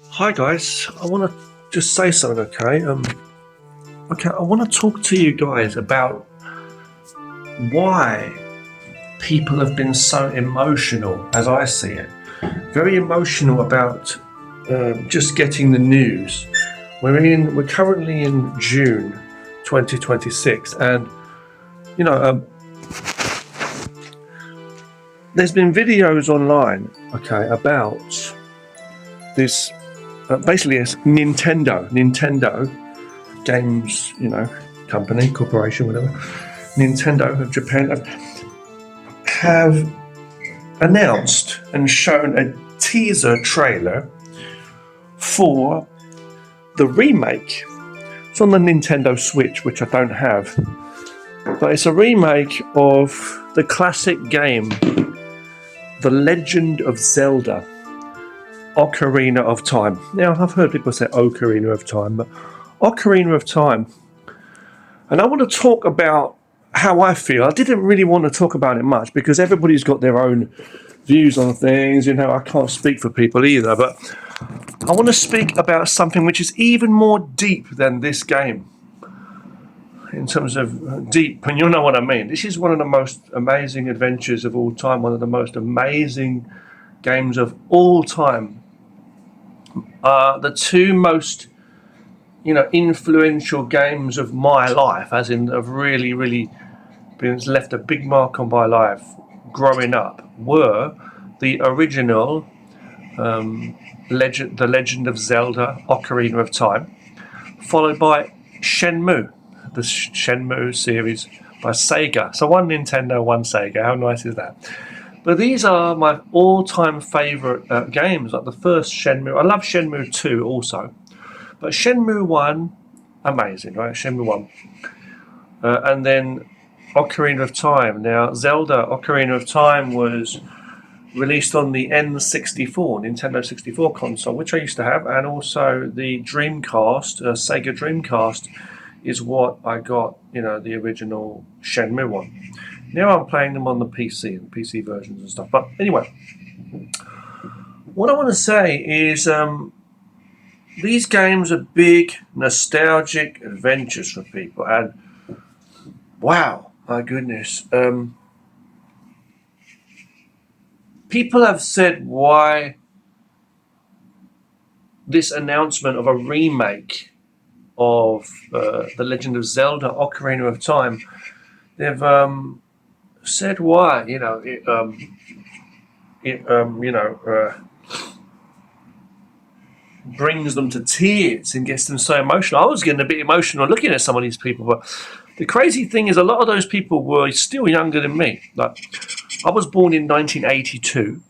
Hi guys, I want to just say something, okay? I want to talk to you guys about why people have been so emotional, as I see it. Very emotional about just getting the news. We're currently in June 2026, and you know, there's been videos online, okay, about this. Basically, it's Nintendo games, company, corporation, whatever. Nintendo of Japan have announced and shown a teaser trailer for the remake. It's on the Nintendo Switch, which I don't have, but it's a remake of the classic game, The Legend of Zelda, Ocarina of Time. Now, I've heard people say Ocarina of Time, but Ocarina of Time. And I want to talk about how I feel. I didn't really want to talk about it much because everybody's got their own views on things. I can't speak for people either, but I want to speak about something which is even more deep than this game. In terms of deep, and you'll know what I mean. This is one of the most amazing adventures of all time, one of the most amazing games of all time. The two most influential games of my life, as in have really been left a big mark on my life growing up, were the original The Legend of Zelda Ocarina of Time, followed by Shenmue, the Shenmue series by Sega. So one Nintendo, one Sega. How nice is that? But these are my all-time favourite games. Like the first Shenmue. I love Shenmue 2 also. But Shenmue 1, amazing, right? Shenmue 1. And then Ocarina of Time. Now, Zelda Ocarina of Time was released on the N64, Nintendo 64 console, which I used to have, and also the Dreamcast, Sega Dreamcast, is what I got, the original Shenmue one. Now I'm playing them on the PC and PC versions and stuff. But anyway, what I want to say is these games are big, nostalgic adventures for people. And wow, my goodness. People have said why this announcement of a remake of The Legend of Zelda Ocarina of Time, they've said why, brings them to tears and gets them so emotional. I was getting a bit emotional looking at some of these people, but the crazy thing is a lot of those people were still younger than me. Like, I was born in 1982.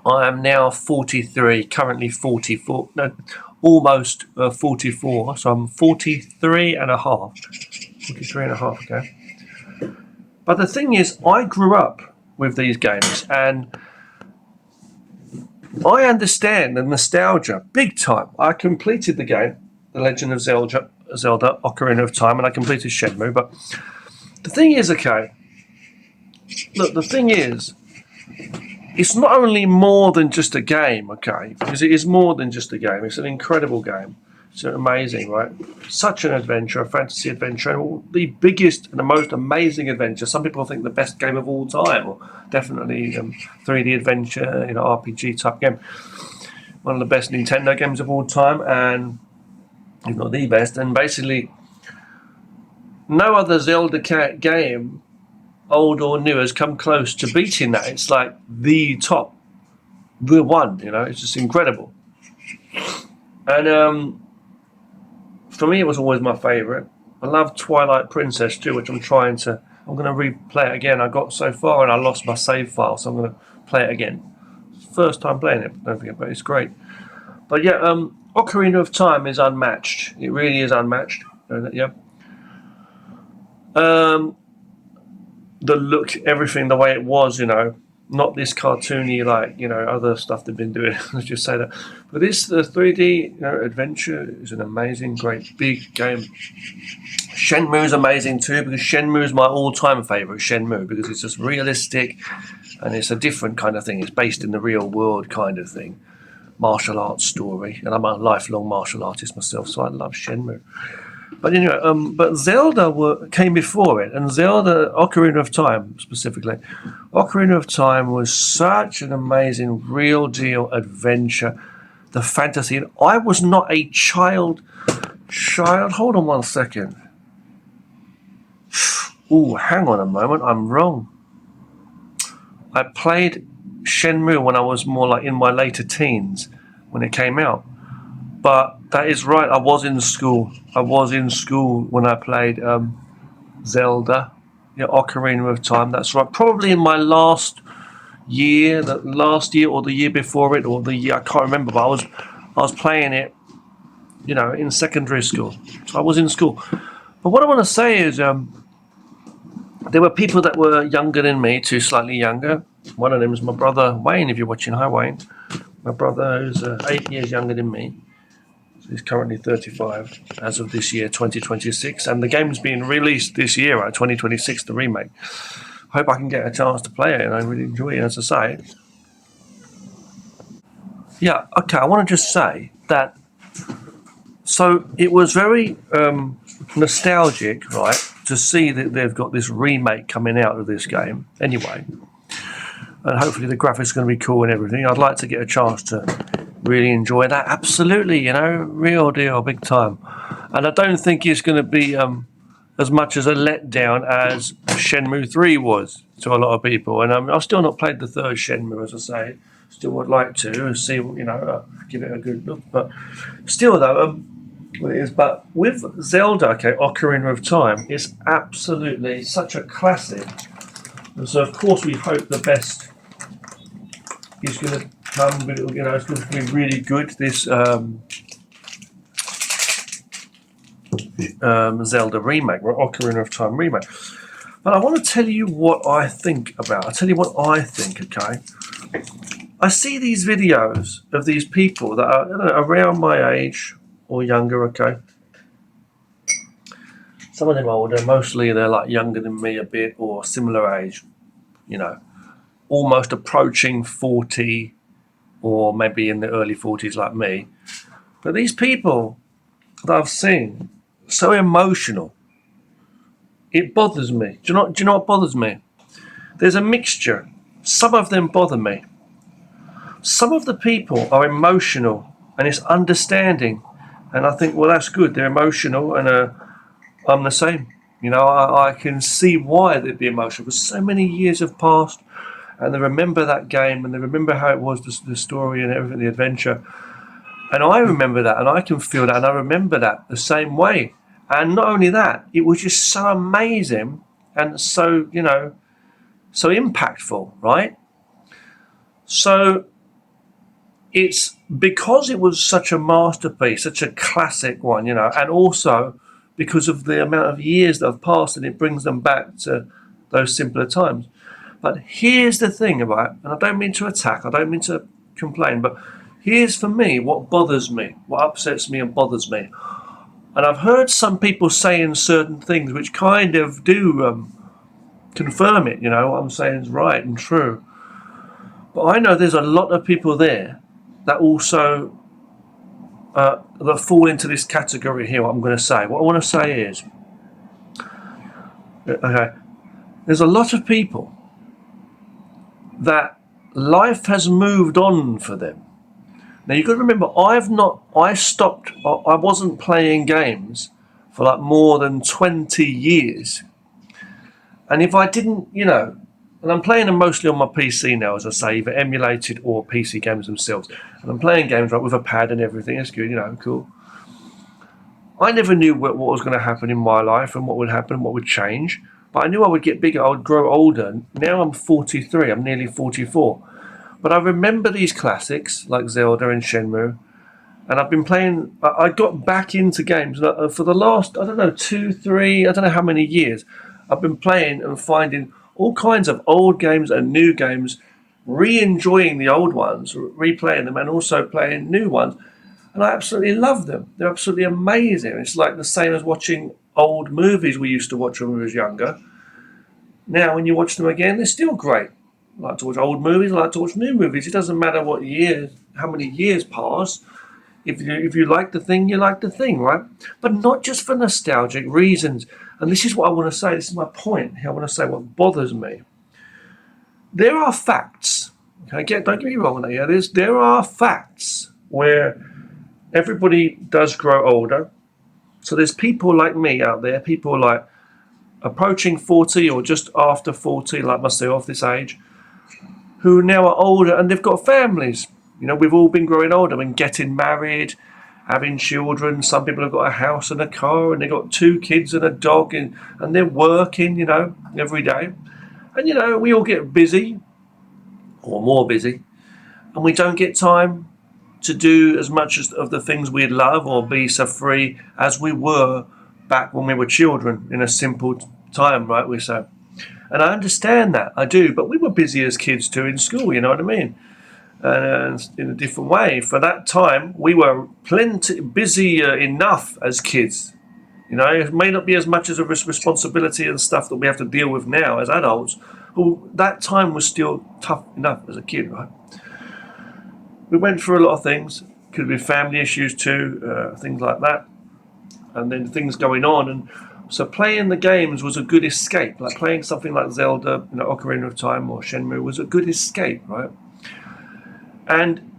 I am now 43, currently 44, no, almost 44, so I'm 43 and a half, okay? But the thing is, I grew up with these games, and I understand the nostalgia big time. I completed the game, The Legend of Zelda Ocarina of Time, and I completed Shenmue. But the thing is, okay, look, the thing is, it's not only more than just a game, okay, because it is more than just a game. It's an incredible game. It's amazing, right? Such an adventure, a fantasy adventure, and the biggest and the most amazing adventure. Some people think the best game of all time, or definitely 3D adventure, RPG type game. One of the best Nintendo games of all time, and if not the best. And basically, no other Zelda game, old or new, has come close to beating that. It's like the top, the one. It's just incredible. And for me, it was always my favourite. I love Twilight Princess too, which I'm going to replay it again. I got so far and I lost my save file, so I'm going to play it again. First time playing it, don't forget, but it's great. But yeah, Ocarina of Time is unmatched. It really is unmatched. Yeah. The look, everything, the way it was, not this cartoony like other stuff they've been doing. Let's just say that. But this the 3D adventure is an amazing, great big game. Shenmue is amazing too, because Shenmue is my all-time favorite. Shenmue, because it's just realistic and it's a different kind of thing. It's based in the real world kind of thing. martial arts story, and I'm a lifelong martial artist myself, so I love Shenmue. But anyway, but Zelda came before it, and Zelda Ocarina of Time specifically. Ocarina of Time was such an amazing, real deal adventure. The fantasy, and I was not a child. Hold on one second. Oh, hang on a moment. I'm wrong. I played Shenmue when I was more like in my later teens when it came out. But that is right. I was in school. When I played Zelda, Ocarina of Time. That's right. Probably in my last year, or the year before it, or the year I can't remember. But I was playing it, in secondary school. So I was in school. But what I want to say is, there were people that were younger than me, two slightly younger. One of them is my brother Wayne. If you're watching, hi Wayne. My brother who's 8 years younger than me. He's currently 35 as of this year, 2026, and the game's being released this year, 2026, the remake. I hope I can get a chance to play it, and I really enjoy it, as I say. Yeah, okay, I want to just say that, so it was very nostalgic, right, to see that they've got this remake coming out of this game, anyway. And hopefully the graphics are going to be cool and everything. I'd like to get a chance to really enjoy that. Absolutely, real deal, big time. And I don't think it's going to be as much as a letdown as Shenmue 3 was to a lot of people. And I've still not played the third Shenmue, as I say. Still would like to see, give it a good look. But still, though, what it is. But with Zelda, Ocarina of Time, it's absolutely such a classic. And so, of course, we hope the best is going to come, but it's going to be really good. This Zelda remake, Ocarina of Time remake. But I want to tell you what I think about. I'll tell you what I think. Okay, I see these videos of these people that are around my age or younger. Okay, some of them older. Mostly they're like younger than me a bit or similar age. Almost approaching 40. Or maybe in the early 40s like me. But these people that I've seen, so emotional, it bothers me. Do you know what bothers me? There's a mixture. Some of them bother me. Some of the people are emotional and it's understanding. And I think, well, that's good. They're emotional and I'm the same. I can see why they'd be emotional because so many years have passed. And they remember that game, and they remember how it was, the story and everything, the adventure. And I remember that, and I can feel that, and I remember that the same way. And not only that, it was just so amazing and so, so impactful, right? So it's because it was such a masterpiece, such a classic one, and also because of the amount of years that have passed, and it brings them back to those simpler times. But here's the thing about it, and I don't mean to attack, I don't mean to complain, but here's for me what bothers me, what upsets me and bothers me. And I've heard some people saying certain things which kind of do confirm it, what I'm saying is right and true. But I know there's a lot of people there that also that fall into this category here, what I'm going to say. What I want to say is, okay, there's a lot of people that life has moved on for them. Now you've got to remember, I wasn't playing games for like more than 20 years. And if I didn't, and I'm playing them mostly on my PC now, as I say, either emulated or PC games themselves. And I'm playing games with a pad and everything, it's good, cool. I never knew what was going to happen in my life and what would happen, what would change. But I knew I would get bigger, I would grow older. Now I'm 43, I'm nearly 44. But I remember these classics like Zelda and Shenmue. And I've been playing, I got back into games for the last, 2, 3, I don't know how many years. I've been playing and finding all kinds of old games and new games, re-enjoying the old ones, replaying them and also playing new ones. And I absolutely love them. They're absolutely amazing. It's like the same as watching old movies we used to watch when we was younger. Now, when you watch them again, they're still great. I like to watch old movies. I like to watch new movies. It doesn't matter what year how many years pass. If you like the thing, you like the thing, right? But not just for nostalgic reasons. And this is what I want to say. This is my point. I want to say what bothers me. There are facts. Okay, don't get me wrong there. There are facts where everybody does grow older. So there's people like me out there, people like approaching 40 or just after 40, like myself, this age, who now are older and they've got families. You know, we've all been growing older and getting married, having children. Some people have got a house and a car and they've got 2 kids and a dog and they're working, you know, every day. And, you know, we all get busy or more busy and we don't get time to do as much of the things we'd love or be so free as we were back when we were children in a simple time, right? We say. And I understand that, I do, but we were busy as kids too in school, you know what I mean? And in a different way. For that time, we were plenty busy enough as kids. You know, it may not be as much as a responsibility and stuff that we have to deal with now as adults. But that time was still tough enough as a kid, right? We went through a lot of things. Could be family issues too, things like that. And then things going on. And so playing the games was a good escape. Like playing something like Zelda, you know, Ocarina of Time or Shenmue was a good escape, right? And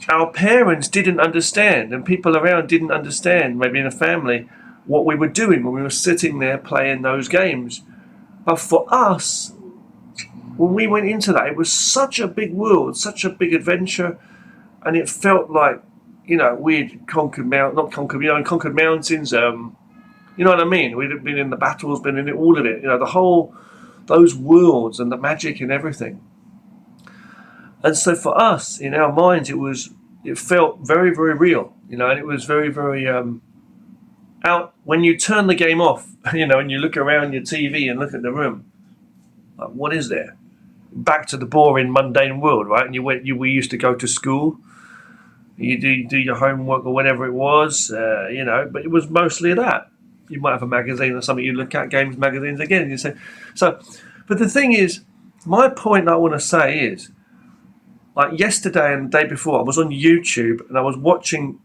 our parents didn't understand, and people around didn't understand, maybe in a family, what we were doing when we were sitting there playing those games. But for us, when we went into that, it was such a big world, such a big adventure, and it felt like, you know, we'd conquered conquered mountains. You know what I mean? We'd been in the battles, been in all of it. You know, those worlds and the magic and everything. And so for us, in our minds, it felt very, very real, you know, and it was very, very out. When you turn the game off, you know, and you look around your TV and look at the room, like, what is there? Back to the boring, mundane world, right? And we used to go to school, you do your homework or whatever it was, you know, but it was mostly that. You might have a magazine or something you look at, games magazines again, and you say, so, but the thing is, my point I want to say is, like yesterday and the day before, I was on YouTube and I was watching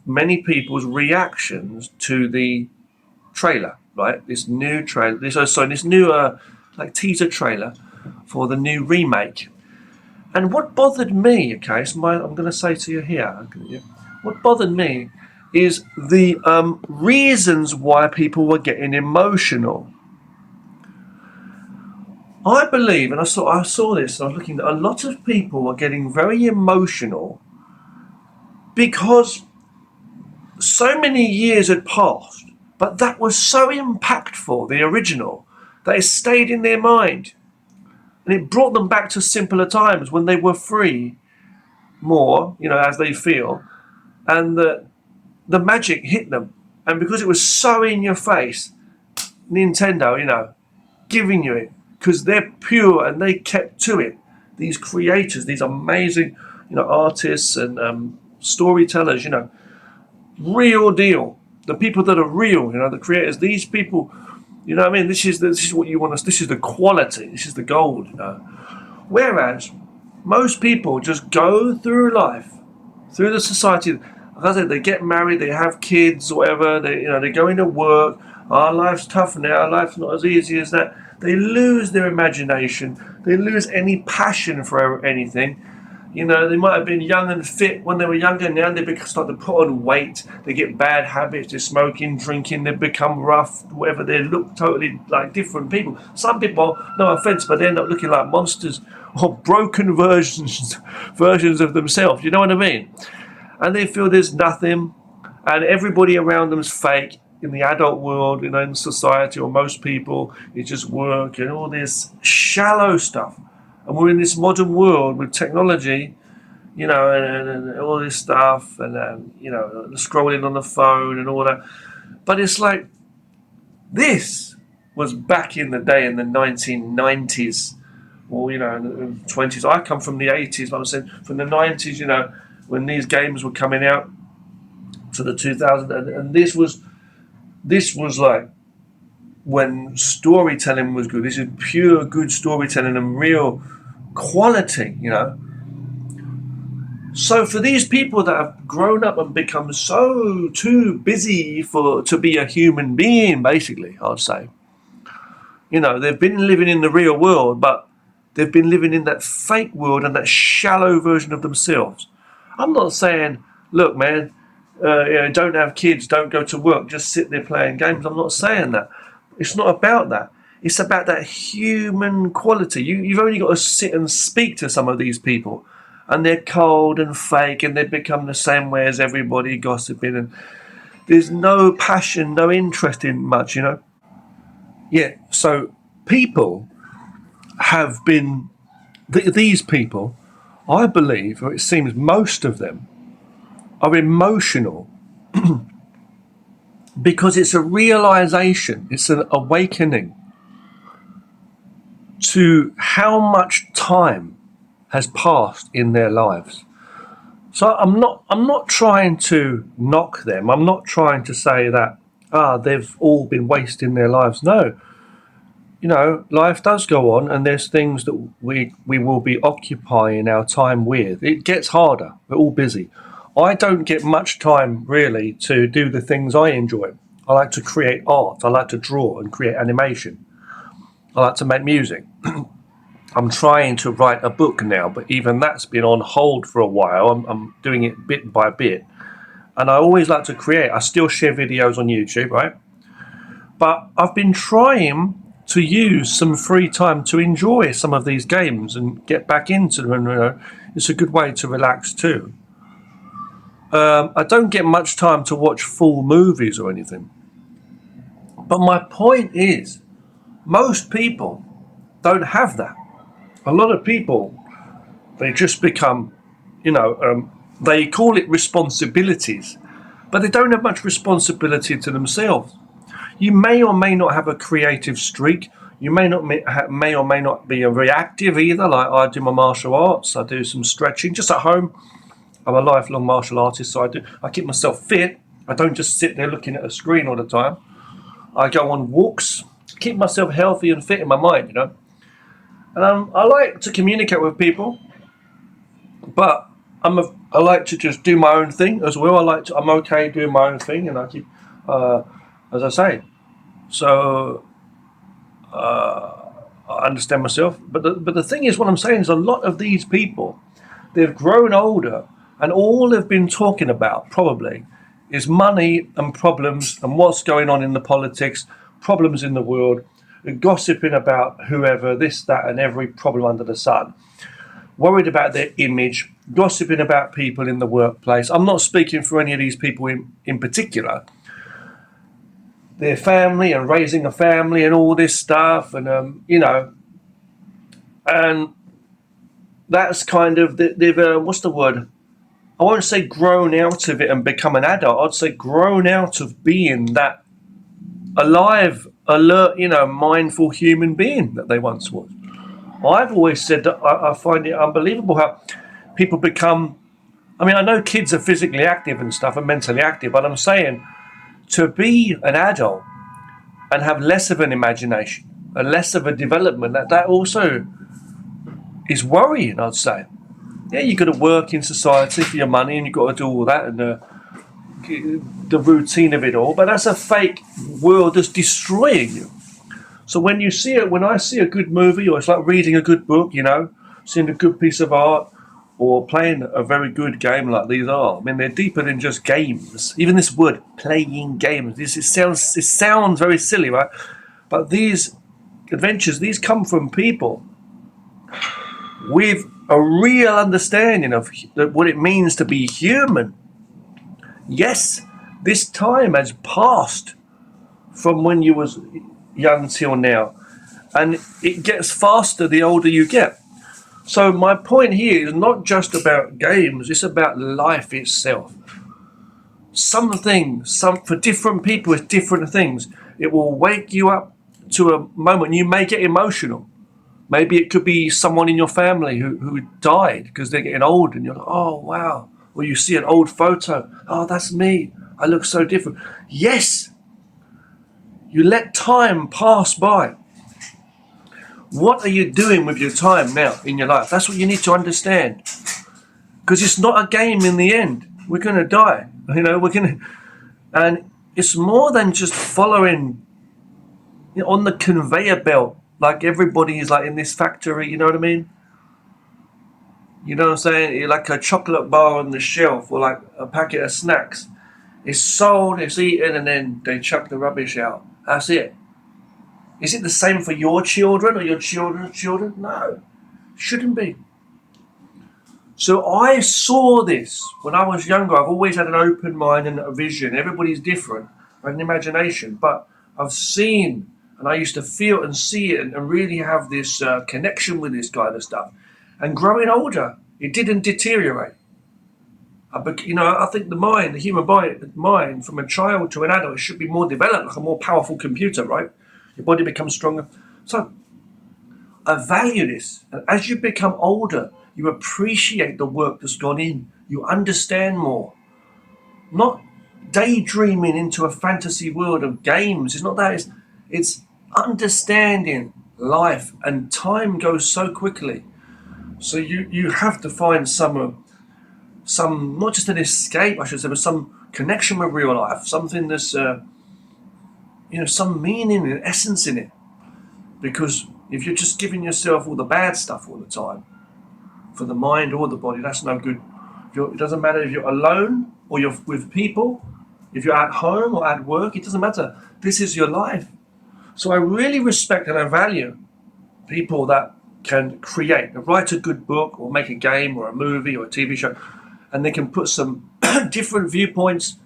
many people's reactions to the trailer, right? This new trailer, this new like teaser trailer for the new remake. And what bothered me, okay, so I'm going to say to you here, what bothered me is the reasons why people were getting emotional. I believe, and I saw this, and I was looking, a lot of people were getting very emotional because so many years had passed, but that was so impactful, the original, that it stayed in their mind. And it brought them back to simpler times when they were free more, you know, as they feel, and the magic hit them. And because it was so in your face, Nintendo, you know, giving you it, because they're pure and they kept to it. These creators, these amazing, you know, artists and storytellers, you know, real deal. The people that are real, you know, the creators. These people, you know what I mean. This is what you want us. This is the quality. This is the gold, you know. Whereas most people just go through life, through the society. Like I said, they get married, they have kids, whatever. They go into work. Our life's tough now. Life's not as easy as that. They lose their imagination. They lose any passion for anything. You know, they might have been young and fit when they were younger. Now they start to put on weight. They get bad habits. They're smoking, drinking. They become rough, whatever. They look totally like different people. Some people, no offense, but they end up looking like monsters or broken versions of themselves. You know what I mean? And they feel there's nothing, and everybody around them is fake. In the adult world, you know, in society, or most people, it's just work and all this shallow stuff. And we're in this modern world with technology, you know, and all this stuff, and you know, scrolling on the phone and all that. But it's like, this was back in the day in the 1990s, or you know, in the 20s. I come from the 80s, but I'm saying from the 90s, you know, when these games were coming out to the 2000s, and this was like when storytelling was good. This is pure good storytelling and real quality, you know. So for these people that have grown up and become so too busy to be a human being, basically, I'd say, they've been living in the real world, but they've been living in that fake world and that shallow version of themselves. I'm not saying, look, man, don't have kids, don't go to work, just sit there playing games. I'm not saying that. It's not about that. It's about that human quality. You've only got to sit and speak to some of these people, and they're cold and fake, and they become the same way as everybody, gossiping, and there's no passion, no interest in much, Yeah, so people have been, these people, I believe, or it seems most of them, are emotional because it's a realization, it's an awakening to how much time has passed in their lives. So I'm not trying to knock them. I'm not trying to say that they've all been wasting their lives. No. Life does go on, and there's things that we will be occupying our time with. It gets harder. We're all busy. I don't get much time really to do the things I enjoy. I like to create art. I like to draw and create animation. I like to make music. I'm trying to write a book now, but even that's been on hold for a while. I'm doing it bit by bit. And I always like to create. I still share videos on YouTube, right? But I've been trying to use some free time to enjoy some of these games and get back into them. And it's a good way to relax too. I don't get much time to watch full movies or anything. But my point is, most people don't have that. A lot of people, they just become, they call it responsibilities, but they don't have much responsibility to themselves. You may or may not have a creative streak. You may or may not be a reactive either. Like I do my martial arts, I do some stretching just at home. I'm a lifelong martial artist, so I keep myself fit. I don't just sit there looking at a screen all the time. I go on walks, keep myself healthy and fit in my mind, And I like to communicate with people, but I like to just do my own thing as well. I'm okay doing my own thing, and I keep, as I say, so I understand myself. But the thing is, what I'm saying is, a lot of these people, they've grown older, and all they've been talking about probably is money and problems and what's going on in the politics, problems in the world, gossiping about whoever, this, that, and every problem under the sun. Worried about their image, gossiping about people in the workplace. I'm not speaking for any of these people in particular. Their family and raising a family and all this stuff, and and that's kind of they've what's the word? I won't say grown out of it and become an adult. I'd say grown out of being that alive, alert, mindful human being that they once was. I've always said that I find it unbelievable how people become. I mean, I know kids are physically active and stuff and mentally active, but I'm saying to be an adult and have less of an imagination and less of a development, that also is worrying, I'd say. Yeah, you've got to work in society for your money and you've got to do all that and the routine of it all, but that's a fake world that's destroying you. So when I see a good movie, or it's like reading a good book, seeing a good piece of art, or playing a very good game like these are. I mean, they're deeper than just games. Even this word, playing games, it sounds very silly, right? But these adventures, these come from people with a real understanding of what it means to be human. Yes, this time has passed from when you was young till now, and it gets faster the older you get. So my point here is not just about games, it's about life itself. For different people, it's different things. It will wake you up to a moment. You may get emotional. Maybe it could be someone in your family who died because they're getting old, and you're like, oh, wow. Or you see an old photo. Oh, that's me. I look so different. Yes, you let time pass by. What are you doing with your time now in your life? That's what you need to understand. because it's not a game in the end. We're going to die. And it's more than just following on the conveyor belt. Like everybody is like in this factory, you know what I mean? You know what I'm saying? You're like a chocolate bar on the shelf or like a packet of snacks. It's sold, it's eaten, and then they chuck the rubbish out. That's it. Is it the same for your children or your children's children? No, shouldn't be. So I saw this when I was younger. I've always had an open mind and a vision. Everybody's different, an imagination. But I've seen, and I used to feel and see it and really have this connection with this kind of stuff. And growing older, it didn't deteriorate. I think the human mind, from a child to an adult, it should be more developed, like a more powerful computer, right? Your body becomes stronger. So I value this. And as you become older, you appreciate the work that's gone in. You understand more. Not daydreaming into a fantasy world of games. It's not that. It's understanding life, and time goes so quickly. So you have to find some not just an escape, I should say, but some connection with real life, something that's some meaning and essence in it. Because if you're just giving yourself all the bad stuff all the time, for the mind or the body, that's no good. It doesn't matter if you're alone or you're with people, if you're at home or at work, it doesn't matter. This is your life. So I really respect and I value people that can write a good book or make a game or a movie or a TV show, and they can put some different viewpoints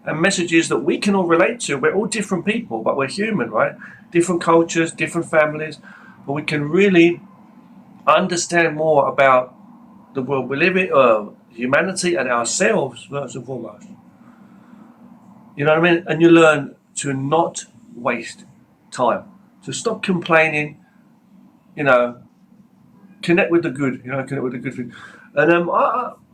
and messages that we can all relate to. We're all different people, but we're human, right? Different cultures, different families, but we can really understand more about the world we live in, humanity, and ourselves first and foremost. You know what I mean? And you learn to not waste time, to stop complaining. Connect with the good. Connect with the good thing. And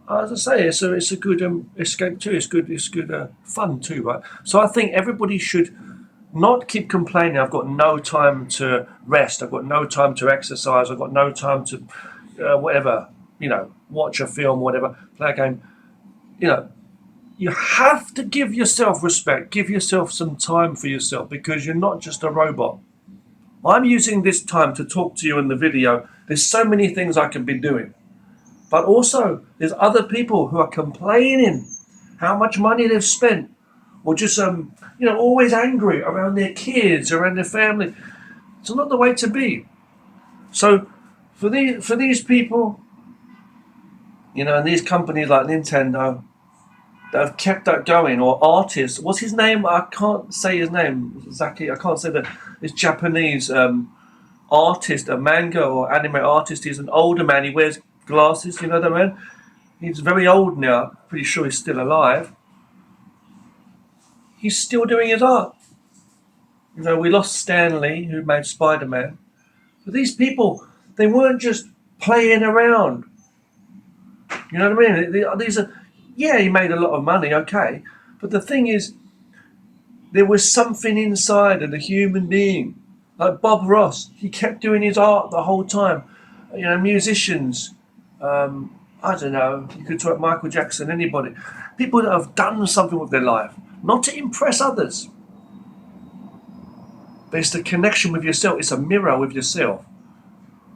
as I say, it's a good escape too. It's good fun too, right? So I think everybody should not keep complaining. I've got no time to rest. I've got no time to exercise. I've got no time to whatever. Watch a film, whatever, play a game. You have to give yourself respect. Give yourself some time for yourself, because you're not just a robot. I'm using this time to talk to you in the video. There's so many things I can be doing. But also, there's other people who are complaining how much money they've spent, or just always angry around their kids, around their family. It's not the way to be. So, for these people, and these companies like Nintendo that have kept that going, or artists. What's his name? I can't say his name. Zaki. I can't say that. This Japanese artist, a manga or anime artist. He's an older man. He wears glasses. You know that man? He's very old now. Pretty sure he's still alive. He's still doing his art. We lost Stan Lee, who made Spider-Man. But these people, they weren't just playing around. You know what I mean? These are, he made a lot of money, okay. But the thing is, there was something inside of the human being. Like Bob Ross, he kept doing his art the whole time. Musicians, I don't know, you could talk Michael Jackson, anybody. People that have done something with their life, not to impress others. But it's the connection with yourself. It's a mirror with yourself.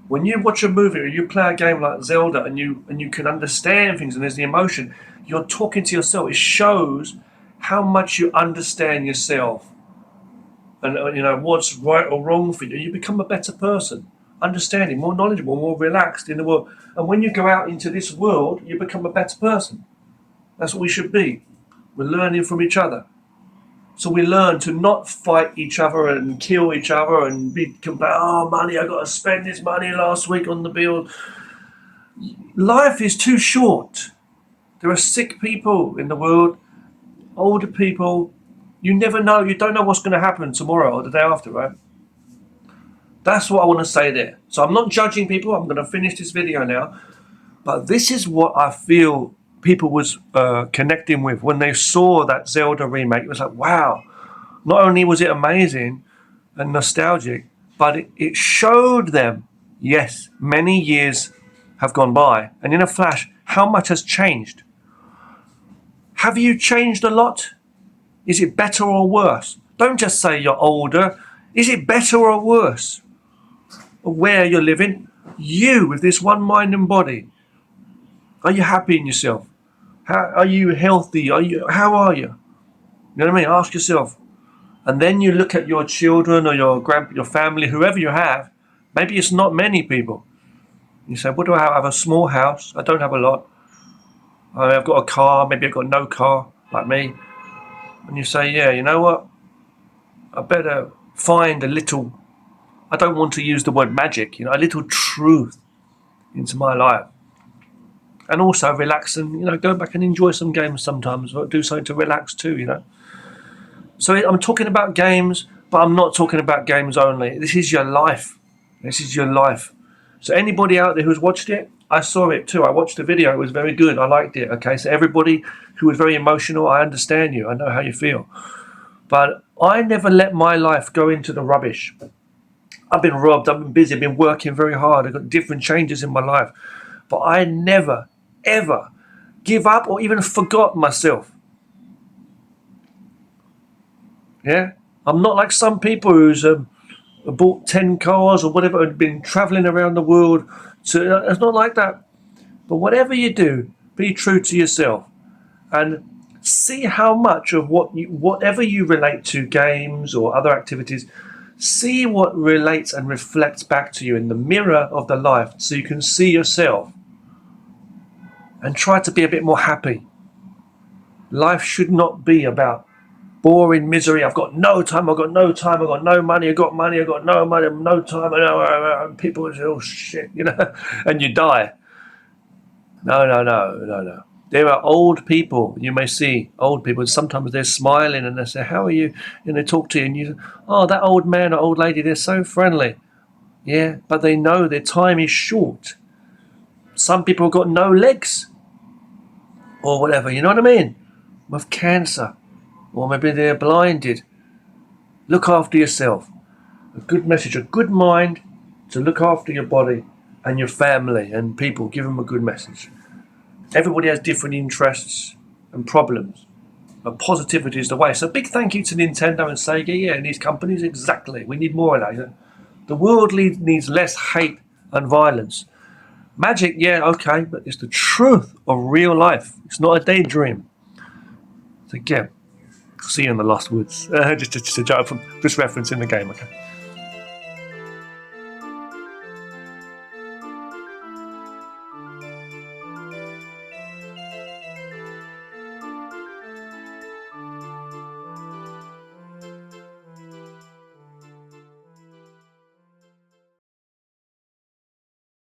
When you watch a movie or you play a game like Zelda and you can understand things and there's the emotion, you're talking to yourself. It shows how much you understand yourself and what's right or wrong for you. You become a better person, understanding, more knowledgeable, more relaxed in the world. And when you go out into this world, you become a better person. That's what we should be. We're learning from each other. So we learn to not fight each other and kill each other and be money, I got to spend this money last week on the bill. Life is too short. There are sick people in the world, older people. You never know. You don't know what's going to happen tomorrow or the day after, right? That's what I want to say there. So I'm not judging people. I'm going to finish this video now. But this is what I feel people was connecting with when they saw that Zelda remake. It was like, wow. Not only was it amazing and nostalgic, but it showed them, yes, many years have gone by. And in a flash, how much has changed. Have you changed a lot? Is it better or worse? Don't just say you're older. Is it better or worse? Where you're living? You with this one mind and body. Are you happy in yourself? Are you healthy? How are you? You know what I mean? Ask yourself. And then you look at your children or your family, whoever you have. Maybe it's not many people. You say, what do I have? I have a small house. I don't have a lot. I've got a car. Maybe I've got no car, like me. And you say, yeah, you know what? I better find a little, I don't want to use the word magic, a little truth into my life. And also relax and, go back and enjoy some games sometimes, or do something to relax too. So I'm talking about games, but I'm not talking about games only. This is your life. This is your life. So anybody out there who's watched it, I saw it too. I watched the video. It was very good. I liked it. Okay, so everybody who was very emotional, I understand you. I know how you feel. But I never let my life go into the rubbish. I've been robbed. I've been busy. I've been working very hard. I've got different changes in my life. But I never, ever give up or even forgot myself. Yeah? I'm not like some people who's bought 10 cars or whatever and been traveling around the world. So it's not like that. But whatever you do, be true to yourself. And see how much of whatever you relate to, games or other activities, see what relates and reflects back to you in the mirror of the life so you can see yourself and try to be a bit more happy. Life should not be about boring misery. I've got no time, I've got no time, I've got no money, I've got money, I've got no money, no time, and people say, oh shit, and you die. No. There are old people, you may see old people, sometimes they're smiling and they say, how are you? And they talk to you and you say, oh, that old man or old lady, they're so friendly. Yeah, but they know their time is short. Some people have got no legs or whatever, you know what I mean? With cancer, or maybe they're blinded. Look after yourself. A good message, a good mind to look after your body and your family and people. Give them a good message. Everybody has different interests and problems, but positivity is the way. So big thank you to Nintendo and Sega, and these companies, exactly. We need more of that. The world needs less hate and violence. Magic, yeah, okay, but it's the truth of real life. It's not a daydream. So again, see you in the Lost Woods. Just a joke from this reference in the game, okay.